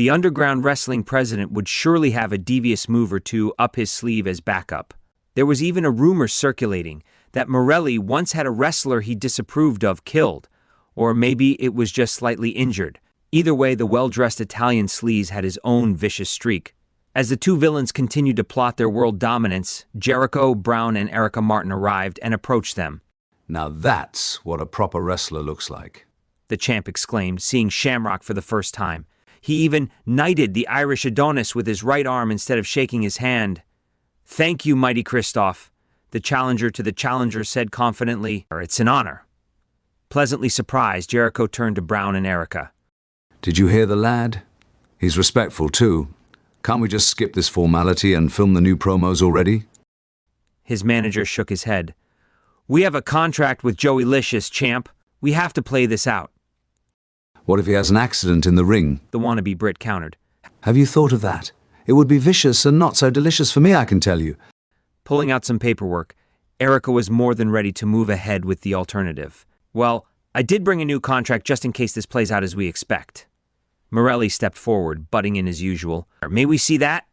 The underground wrestling president would surely have a devious move or two up his sleeve as backup. There was even a rumor circulating that Morelli once had a wrestler he disapproved of killed, or maybe it was just slightly injured. Either way, the well-dressed Italian sleaze had his own vicious streak. As the two villains continued to plot their world dominance, Jericho, Brown, and Erica Martin arrived and approached them. Now that's what a proper wrestler looks like. The champ exclaimed, seeing Shamrock for the first time. He even knighted the Irish Adonis with his right arm instead of shaking his hand. "Thank you, mighty Christoph," the challenger to the challenger said confidently. "It's an honor." Pleasantly surprised, Jericho turned to Brown and Erica. Did you hear the lad? He's respectful too. Can't we just skip this formality and film the new promos already? His manager shook his head. "We have a contract with Joeylicious, champ. We have to play this out." What if he has an accident in the ring? The wannabe Brit countered. Have you thought of that? It would be vicious and not so delicious for me, I can tell you. Pulling out some paperwork, Erica was more than ready to move ahead with the alternative. "Well, I did bring a new contract just in case this plays out as we expect." Morelli stepped forward, butting in as usual. "May we see that?"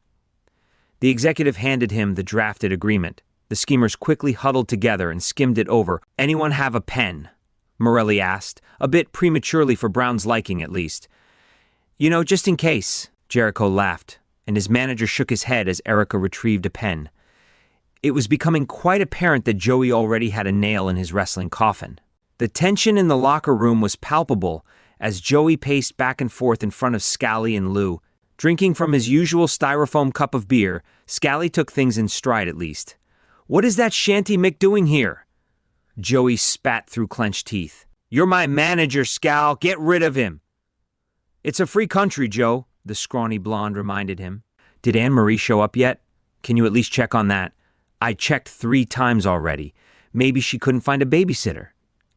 The executive handed him the drafted agreement. The schemers quickly huddled together and skimmed it over. "Anyone have a pen?" Morelli asked, a bit prematurely for Brown's liking at least. "You know, just in case." Jericho laughed, and his manager shook his head as Erica retrieved a pen. It was becoming quite apparent that Joey already had a nail in his wrestling coffin. The tension in the locker room was palpable as Joey paced back and forth in front of Scally and Lou. Drinking from his usual styrofoam cup of beer, Scally took things in stride at least. "What is that Shanty Mick doing here?" Joey spat through clenched teeth. "You're my manager, Scal. Get rid of him." "It's a free country, Joe," the scrawny blonde reminded him. "Did Anne-Marie show up yet? Can you at least check on that? I checked 3 times already. Maybe she couldn't find a babysitter."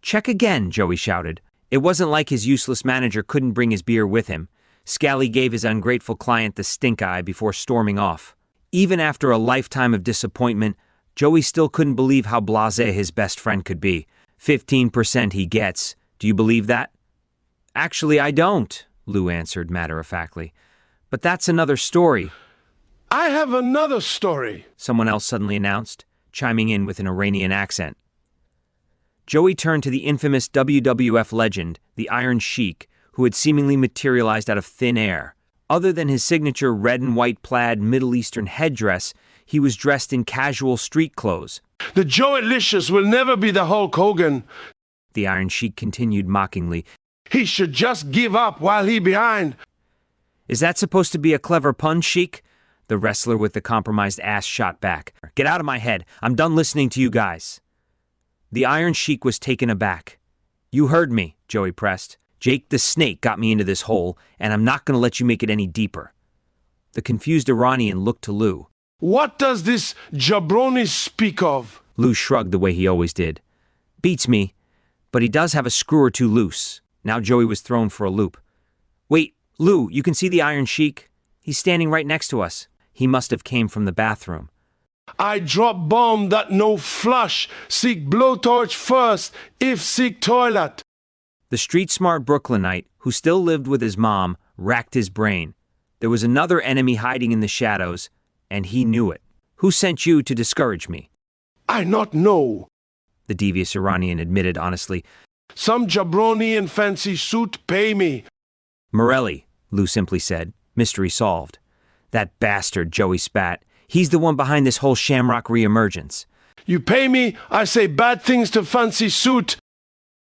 "Check again," Joey shouted. It wasn't like his useless manager couldn't bring his beer with him. Scally gave his ungrateful client the stink eye before storming off. Even after a lifetime of disappointment, Joey still couldn't believe how blasé his best friend could be. 15% he gets. Do you believe that? "Actually, I don't," Lou answered matter-of-factly. "But that's another story." "I have another story," someone else suddenly announced, chiming in with an Iranian accent. Joey turned to the infamous WWF legend, the Iron Sheik, who had seemingly materialized out of thin air. Other than his signature red and white plaid Middle Eastern headdress, he was dressed in casual street clothes. "The Joeylicious will never be the Hulk Hogan," the Iron Sheik continued mockingly. "He should just give up while he behind." "Is that supposed to be a clever pun, Sheik?" The wrestler with the compromised ass shot back. "Get out of my head. I'm done listening to you guys." The Iron Sheik was taken aback. "You heard me," Joey pressed. "Jake the Snake got me into this hole, and I'm not going to let you make it any deeper." The confused Iranian looked to Lou. "What does this jabroni speak of?" Lou shrugged the way he always did. "Beats me, but he does have a screw or two loose." Now Joey was thrown for a loop. "Wait, Lou, you can see the Iron Sheik? He's standing right next to us." He must have came from the bathroom. "I drop bomb that no flush. Seek blowtorch first, if seek toilet." The street-smart Brooklynite, who still lived with his mom, racked his brain. There was another enemy hiding in the shadows, and he knew it. "Who sent you to discourage me?" "I not know," the devious Iranian admitted honestly. "Some jabroni in fancy suit pay me." "Morelli," Lou simply said. Mystery solved. "That bastard," Joey spat. "He's the one behind this whole Shamrock reemergence." "You pay me, I say bad things to fancy suit,"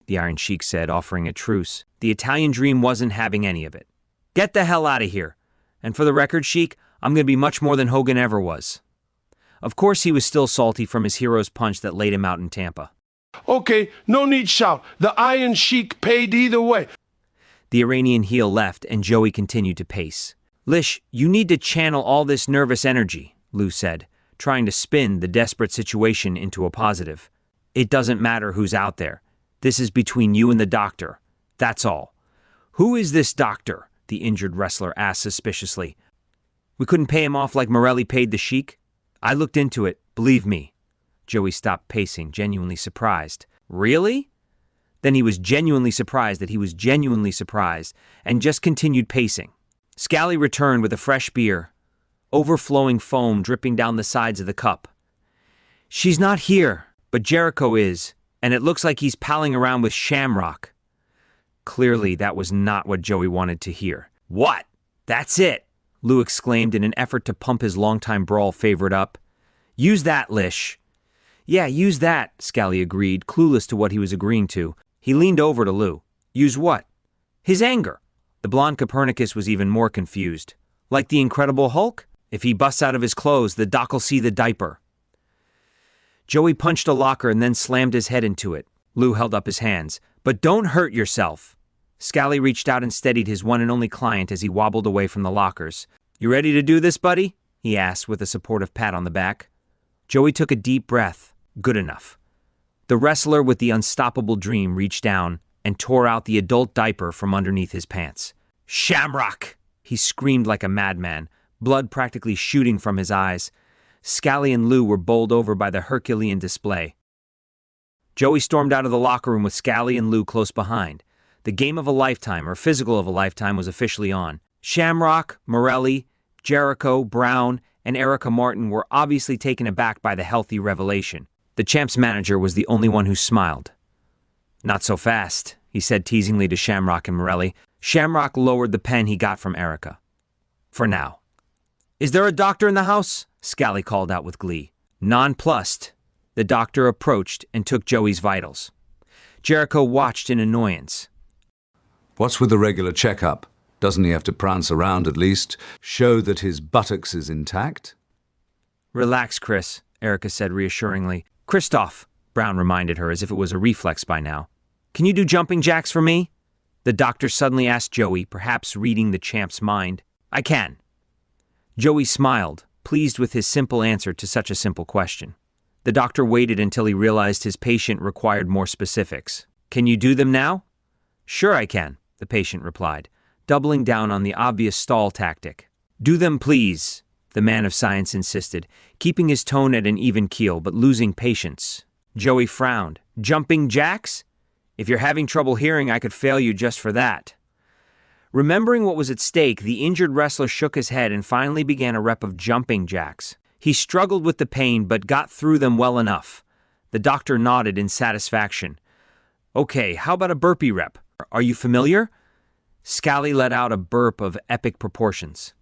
the Iron Sheik said, offering a truce. The Italian dream wasn't having any of it. "Get the hell out of here. And for the record, Sheik, I'm going to be much more than Hogan ever was." Of course he was still salty from his hero's punch that laid him out in Tampa. "Okay, no need shout. The Iron Sheik paid either way." The Iranian heel left, and Joey continued to pace. "Lish, you need to channel all this nervous energy," Lou said, trying to spin the desperate situation into a positive. "It doesn't matter who's out there. This is between you and the doctor. That's all." "Who is this doctor?" the injured wrestler asked suspiciously. "We couldn't pay him off like Morelli paid the Sheik? I looked into it, believe me." Joey stopped pacing, genuinely surprised. "Really?" Then he was genuinely surprised that he was genuinely surprised, and just continued pacing. Scally returned with a fresh beer, overflowing foam dripping down the sides of the cup. She's not here, but Jericho is, and it looks like he's palling around with Shamrock. Clearly, that was not what Joey wanted to hear. What? That's it, Lou exclaimed in an effort to pump his longtime brawl favorite up. Use that, Lish. Yeah, use that, Scally agreed, clueless to what he was agreeing to. He leaned over to Lou. Use what? His anger. The blonde Copernicus was even more confused. Like the Incredible Hulk? If he busts out of his clothes, the doc'll see the diaper. Joey punched a locker and then slammed his head into it. Lou held up his hands. But don't hurt yourself. Scally reached out and steadied his one and only client as he wobbled away from the lockers. You ready to do this, buddy? He asked with a supportive pat on the back. Joey took a deep breath. Good enough. The wrestler with the unstoppable dream reached down and tore out the adult diaper from underneath his pants. Shamrock! He screamed like a madman, blood practically shooting from his eyes. Scally and Lou were bowled over by the Herculean display. Joey stormed out of the locker room with Scally and Lou close behind. The game of a lifetime, or physical of a lifetime, was officially on. Shamrock, Morelli, Jericho, Brown, and Erica Martin were obviously taken aback by the healthy revelation. The champ's manager was the only one who smiled. Not so fast, he said teasingly to Shamrock and Morelli. Shamrock lowered the pen he got from Erica. For now. Is there a doctor in the house? Scally called out with glee. Nonplussed, the doctor approached and took Joey's vitals. Jericho watched in annoyance. What's with the regular checkup? Doesn't he have to prance around at least? Show that his buttocks is intact? Relax, Chris, Erica said reassuringly. Christoph, Brown reminded her as if it was a reflex by now. Can you do jumping jacks for me? The doctor suddenly asked Joey, perhaps reading the champ's mind. I can. Joey smiled, pleased with his simple answer to such a simple question. The doctor waited until he realized his patient required more specifics. Can you do them now? Sure I can, the patient replied, doubling down on the obvious stall tactic. Do them, please, the man of science insisted, keeping his tone at an even keel but losing patience. Joey frowned. Jumping jacks? If you're having trouble hearing, I could fail you just for that. Remembering what was at stake, the injured wrestler shook his head and finally began a rep of jumping jacks. He struggled with the pain but got through them well enough. The doctor nodded in satisfaction. Okay, how about a burpee rep? Are you familiar? Scally let out a burp of epic proportions.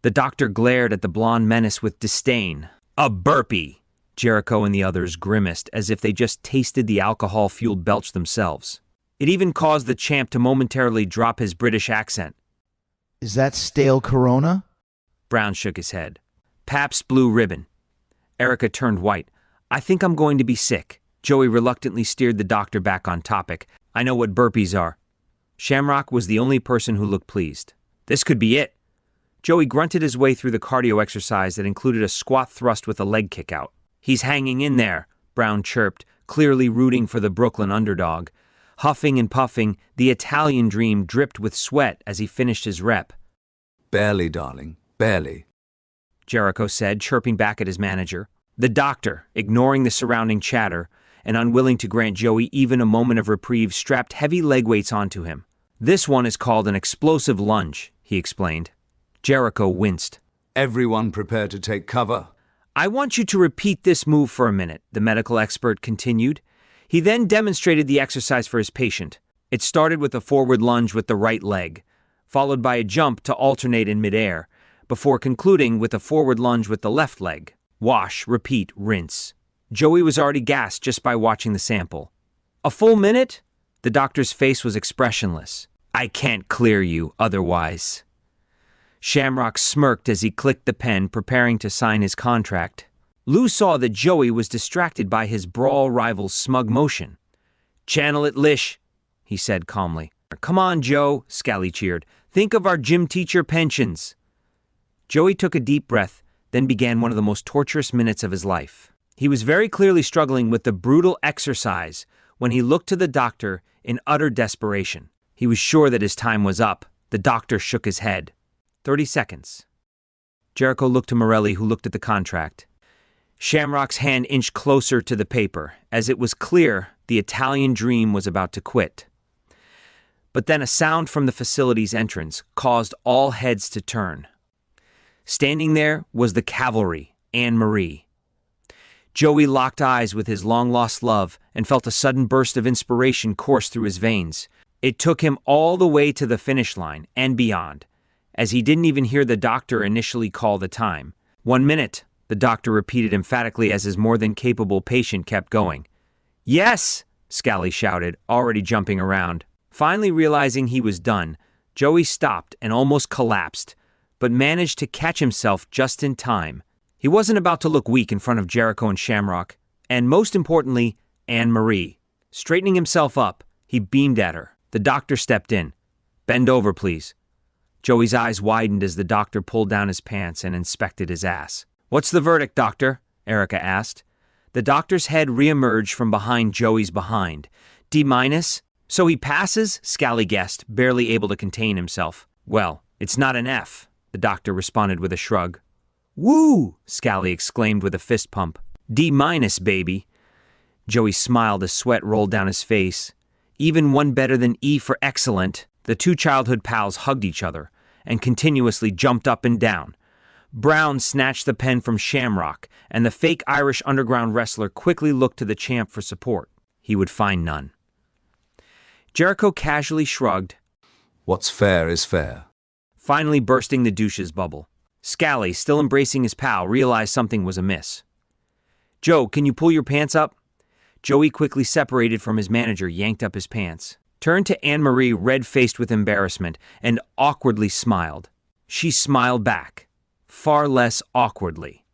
The doctor glared at the blonde menace with disdain. A burpee! Jericho and the others grimaced as if they just tasted the alcohol-fueled belch themselves. It even caused the champ to momentarily drop his British accent. Is that stale Corona? Brown shook his head. Pabst Blue Ribbon. Erica turned white. I think I'm going to be sick. Joey reluctantly steered the doctor back on topic. I know what burpees are. Shamrock was the only person who looked pleased. This could be it. Joey grunted his way through the cardio exercise that included a squat thrust with a leg kick out. He's hanging in there, Brown chirped, clearly rooting for the Brooklyn underdog. Huffing and puffing, the Italian dream dripped with sweat as he finished his rep. Barely, darling, barely, Jericho said, chirping back at his manager. The doctor, ignoring the surrounding chatter and unwilling to grant Joey even a moment of reprieve, strapped heavy leg weights onto him. This one is called an explosive lunge, he explained. Jericho winced. Everyone prepare to take cover. I want you to repeat this move for a minute, the medical expert continued. He then demonstrated the exercise for his patient. It started with a forward lunge with the right leg, followed by a jump to alternate in midair, before concluding with a forward lunge with the left leg. Wash, repeat, rinse. Joey was already gassed just by watching the sample. A full minute? The doctor's face was expressionless. I can't clear you otherwise. Shamrock smirked as he clicked the pen, preparing to sign his contract. Lou saw that Joey was distracted by his brawl rival's smug motion. Channel it, Lish, he said calmly. Come on, Joe, Scally cheered. Think of our gym teacher pensions. Joey took a deep breath, then began one of the most torturous minutes of his life. He was very clearly struggling with the brutal exercise when he looked to the doctor in utter desperation. He was sure that his time was up. The doctor shook his head. 30 seconds. Jericho looked to Morelli, who looked at the contract. Shamrock's hand inched closer to the paper, as it was clear the Italian dream was about to quit. But then a sound from the facility's entrance caused all heads to turn. Standing there was the cavalry, Anne-Marie. Joey locked eyes with his long-lost love and felt a sudden burst of inspiration course through his veins. It took him all the way to the finish line and beyond, as he didn't even hear the doctor initially call the time. 1 minute, the doctor repeated emphatically as his more than capable patient kept going. Yes, Scally shouted, already jumping around. Finally realizing he was done, Joey stopped and almost collapsed, but managed to catch himself just in time. He wasn't about to look weak in front of Jericho and Shamrock, and most importantly, Anne-Marie. Straightening himself up, he beamed at her. The doctor stepped in. "Bend over, please." Joey's eyes widened as the doctor pulled down his pants and inspected his ass. "What's the verdict, doctor?" Erica asked. The doctor's head reemerged from behind Joey's behind. D-? So he passes? Scally guessed, barely able to contain himself. "Well, it's not an F," the doctor responded with a shrug. "Woo!" Scally exclaimed with a fist pump. D-, baby. Joey smiled as sweat rolled down his face. Even one better than E for excellent. The two childhood pals hugged each other and continuously jumped up and down. Brown snatched the pen from Shamrock, and the fake Irish underground wrestler quickly looked to the champ for support. He would find none. Jericho casually shrugged. What's fair is fair. Finally bursting the douche's bubble. Scally, still embracing his pal, realized something was amiss. "Joe, can you pull your pants up?" Joey quickly separated from his manager, yanked up his pants, turned to Anne-Marie, red-faced with embarrassment, and awkwardly smiled. She smiled back, far less awkwardly.